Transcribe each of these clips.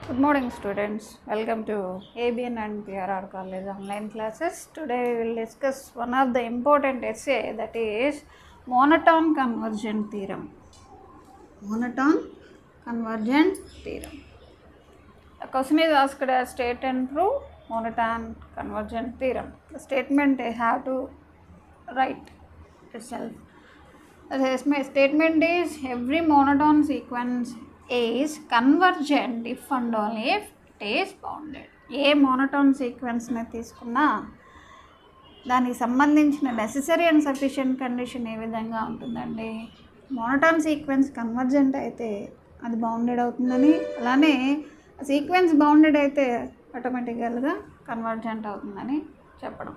Good morning, students. Welcome to ABN and PRR College online classes. Today we will discuss one of the important essay, that is monotone convergent theorem. Monotone convergent theorem. The question is asked as state and prove monotone convergent theorem. The statement I have to write itself. The statement is every monotone sequence is convergent if and only if it is bounded. ఏ monotone సీక్వెన్స్ని తీసుకున్నా దానికి సంబంధించిన necessary and sufficient condition ఏ విధంగా ఉంటుందండి? Monotone sequence convergent అయితే అది బౌండెడ్ అవుతుందని, అలానే సీక్వెన్స్ బౌండెడ్ అయితే ఆటోమేటికల్గా కన్వర్జెంట్ అవుతుందని చెప్పడం.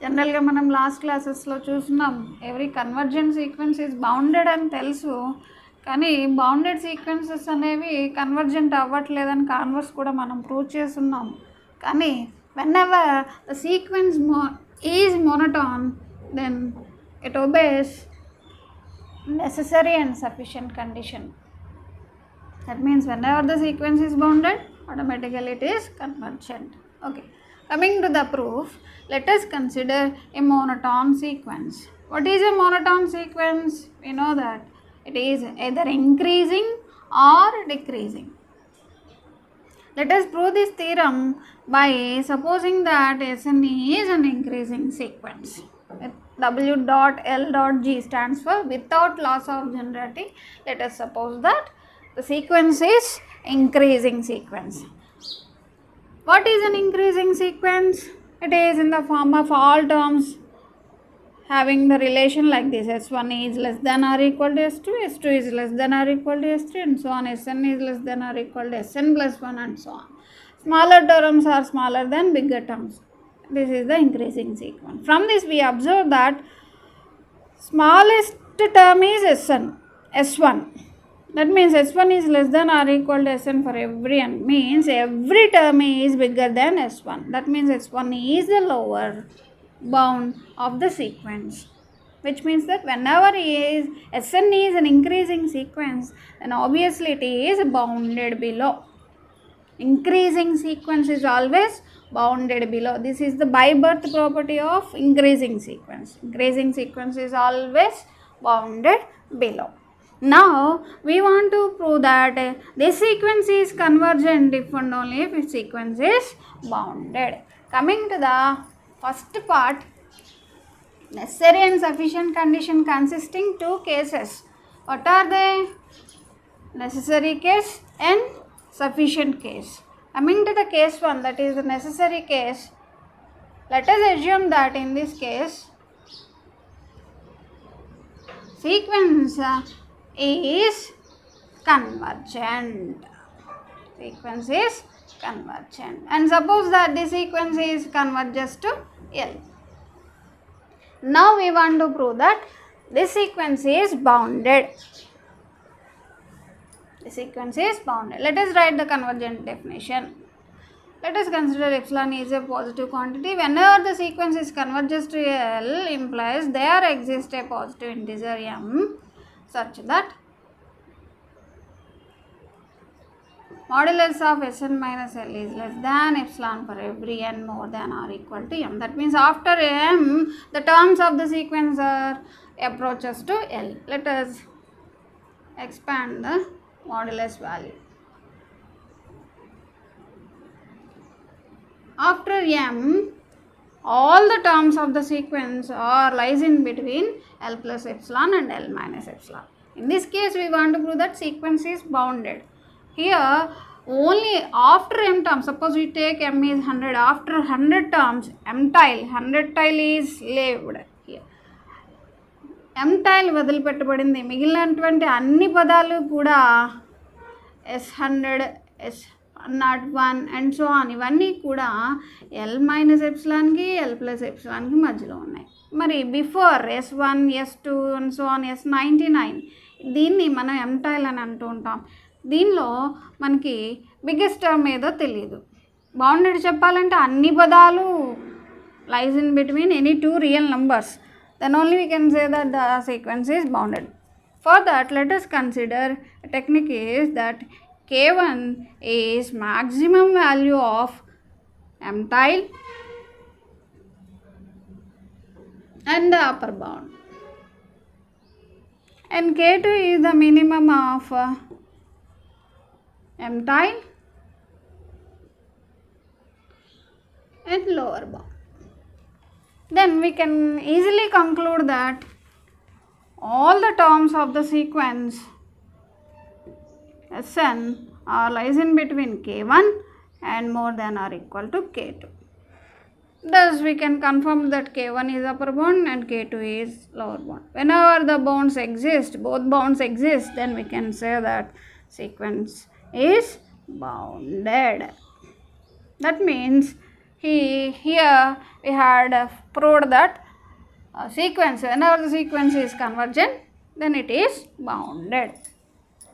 జనరల్గా మనం లాస్ట్ క్లాసెస్లో చూస్తున్నాం, every convergent sequence is bounded అని తెలుసు, కానీ బౌండెడ్ సీక్వెన్సెస్ అనేవి కన్వర్జెంట్ అవ్వట్లేదని కాన్వర్స్ కూడా మనం ప్రూవ్ చేస్తున్నాం. కానీ whenever the sequence is monotone, then it obeys necessary and sufficient condition. That means whenever the sequence is bounded, automatically it is convergent. Okay. Coming to the proof, let us consider a monotone sequence. What is a monotone sequence? We know that it is either increasing or decreasing. Let us prove this theorem by supposing that Sn is an increasing sequence. W dot L dot G stands for without loss of generality. Let us suppose that the sequence is increasing sequence. What is an increasing sequence? It is in the form of all terms having the relation like this: S1 is less than or equal to S2, S2 is less than or equal to S3, and so on. Sn is less than or equal to Sn plus 1, and so on. Smaller terms are smaller than bigger terms. This is the increasing sequence. From this we observe that smallest term is S1. That means S1 is less than or equal to Sn for every n, means every term is bigger than S1. That means S1 is the lower bound of the sequence, which means that whenever Sn is an increasing sequence, then obviously it is bounded below. Increasing sequence is always bounded below. This is the by birth property of increasing sequence. Increasing sequence is always bounded below. Now we want to prove that this sequence is convergent if and only if its sequence is bounded. Coming to the first part, necessary and sufficient condition consisting two cases. What are they? Necessary case and sufficient case. Coming to the case 1, that is the necessary case, let us assume that in this case sequence is convergent. Sequence is convergent, and suppose that the sequence is converges to L. Now we want to prove that this sequence is bounded. The sequence is bounded. Let us write the convergent definition. Let us consider epsilon is a positive quantity. Whenever the sequence is converges to L, implies there exists a positive integer m such that modulus of Sn minus L is less than epsilon for every n more than or equal to m. That means after m, the terms of the sequence are approaches to L. Let us expand the modulus value. After m, all the terms of the sequence are lies in between L plus epsilon and L minus epsilon. In this case, we want to prove that sequence is bounded. Here, only after m terms, suppose we take m is 100, after 100 terms, m tile is left here. m tile వదిలిపెట్టబడింది. మిగిలినటువంటి అన్ని పదాలు కూడా S100, S01 and so on, ఇవన్నీ కూడా L minus ఎప్సిలాన్కి L plus ఎప్సిలాన్కి మధ్యలో ఉన్నాయి. మరి before S1, S2 and so on, S99, దీన్ని మనం m టైల్ అని అంటూ ఉంటాం. దీనిలో మనకి బిగ్గెస్ట్ టర్మ్ ఏదో తెలియదు. బౌండెడ్ చెప్పాలంటే అన్ని పదాలు lies in between any two real numbers, then only we can say that the sequence is bounded. For that, let us consider a technique is that K1 is maximum value of M-tile and the upper bound, and K2 is the minimum of M-tile and lower bound. Then we can easily conclude that all the terms of the sequence Sn are lies in between K1 and more than or equal to K2. Thus we can confirm that K1 is upper bound and K2 is lower bound. Whenever the bounds exist, both bounds exist, then we can say that sequence is bounded. That means here we had proved that sequence, whenever the sequence is convergent, then it is bounded.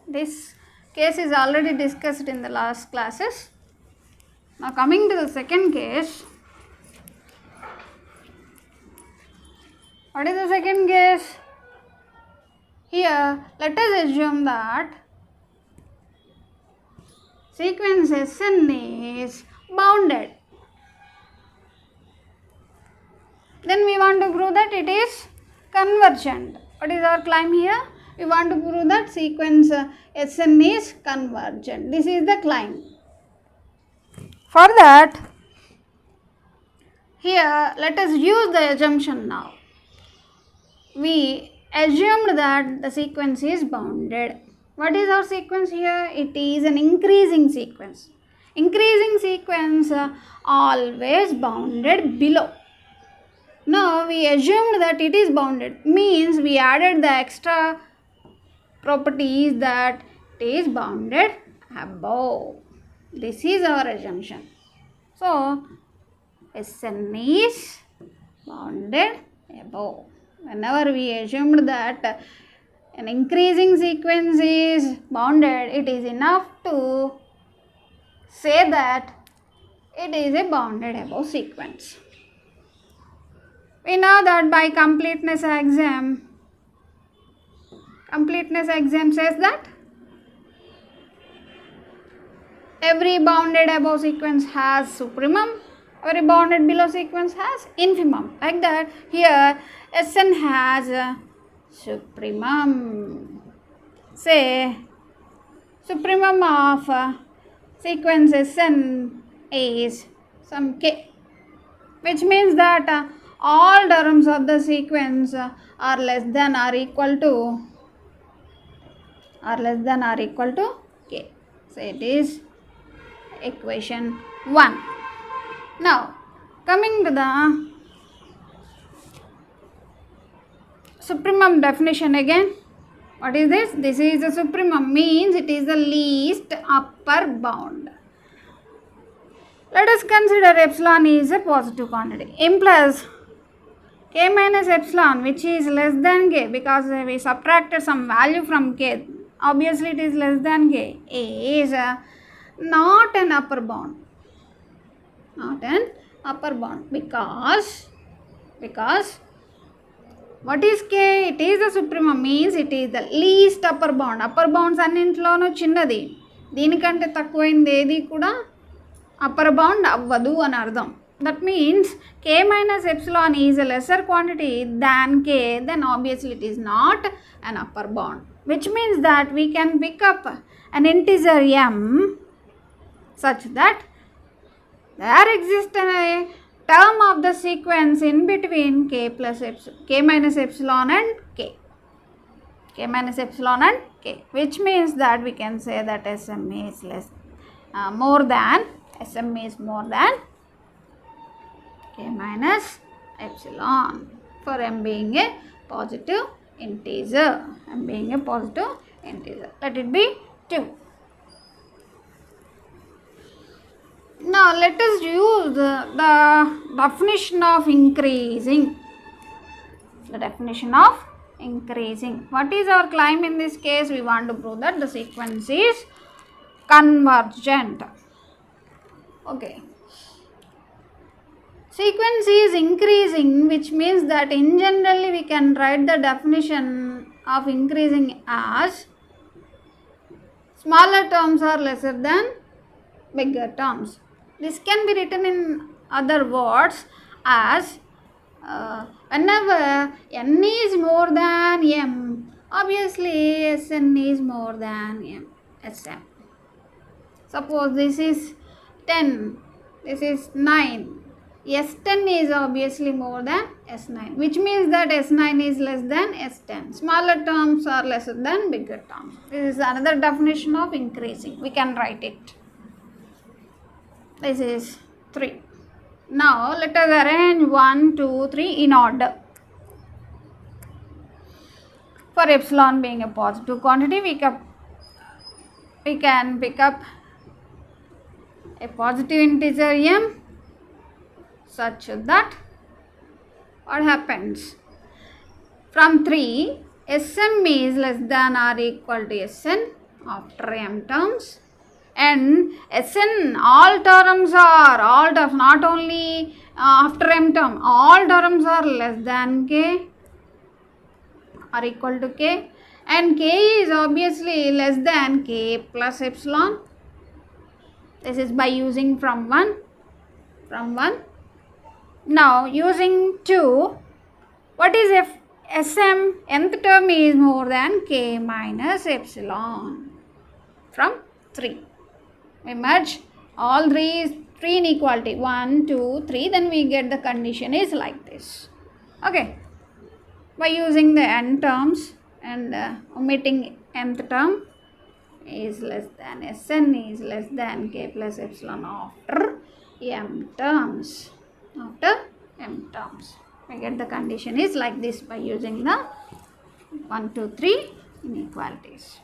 This case is already discussed in the last classes. Now coming to the second case. What is the second case? Here let us assume that sequence Sn is bounded. Then we want to prove that it is convergent. What is our claim here? We want to prove that sequence Sn is convergent. This is the claim. For that, here let us use the assumption now. We assumed that the sequence is bounded. What is our sequence here? It is an increasing sequence. Increasing sequence always bounded below. Now we assumed that it is bounded, means we added the extra properties that it is bounded above. This is our assumption. So Sn is bounded above. Whenever we assumed that an increasing sequence is bounded, it is enough to say that it is a bounded above sequence. We know that by completeness axiom says that every bounded above sequence has supremum, every bounded below sequence has infimum. Like that, here Sn has a supremum. Say supremum of sequence Sn is some k, which means that all terms of the sequence are less than or equal to k. So it is equation 1. Now coming to the supremum definition again. What is this? This is the supremum, means it is the least upper bound. Let us consider epsilon is a positive quantity, implies k minus epsilon, which is less than k, because we subtracted some value from k, obviously it is less than k, is not an upper bound. Not an upper bound, because what is k? It is the supremum, means it is the least upper bound. Upper bounds అన్నింటిలోనూ చిన్నది, దీనికంటే తక్కువైంది ఏది కూడా upper bound అవ్వదు అని అర్థం. That means k minus epsilon is a lesser quantity than k, then obviously it is not an upper bound. Which means that we can pick up an integer m such that there exists a term of the sequence in between k minus epsilon and k. K minus epsilon and k, which means that we can say that Sm is more than k minus epsilon, for m being a positive integer. Let it be 2. Now let us use the definition of increasing. The definition of increasing. What is our claim in this case? We want to prove that the sequence is convergent. Okay. Sequence is increasing, which means that in generally we can write the definition of increasing as smaller terms are lesser than bigger terms. This can be written in other words as whenever n is more than m, obviously Sn is more than Sm. Suppose this is 10, this is 9. S10 is obviously more than S9, which means that S9 is less than S10. Smaller terms are lesser than bigger terms. This is another definition of increasing. We can write it. This is 3. Now let us arrange 1, 2, 3 in order. For epsilon being a positive quantity, we can pick up a positive integer m such that what happens? From 3, Sm is less than or equal to Sn after m terms, and Sn all terms, not only after m term, all terms are less than k or equal to k, and k is obviously less than k plus epsilon. This is by using from 1. Now using 2, what is if Sm nth term is more than k minus epsilon from 3. We merge all three inequality 1, 2, 3, then we get the condition is like this. Okay, by using the n terms and omitting nth term is less than Sn is less than k plus epsilon after m terms. We get the condition is like this by using the 1, 2, 3 inequalities,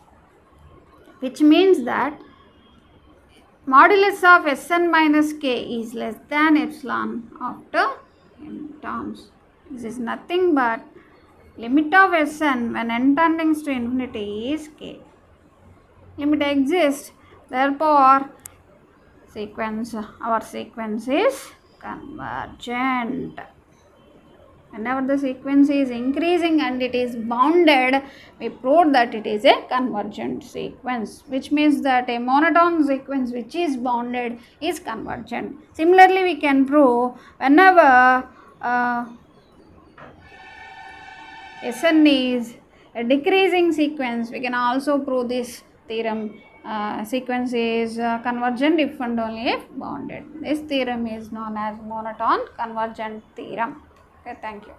which means that modulus of Sn minus k is less than epsilon after m terms. This is nothing but limit of Sn when n tends to infinity is k. Limit exists, therefore our sequence is convergent. Whenever the sequence is increasing and it is bounded, we prove that it is a convergent sequence, which means that a monotone sequence which is bounded is convergent. Similarly, we can prove whenever Sn is a decreasing sequence, we can also prove this theorem. Sequence is convergent if and only if bounded. This theorem is known as monotone convergent theorem. Okay, thank you.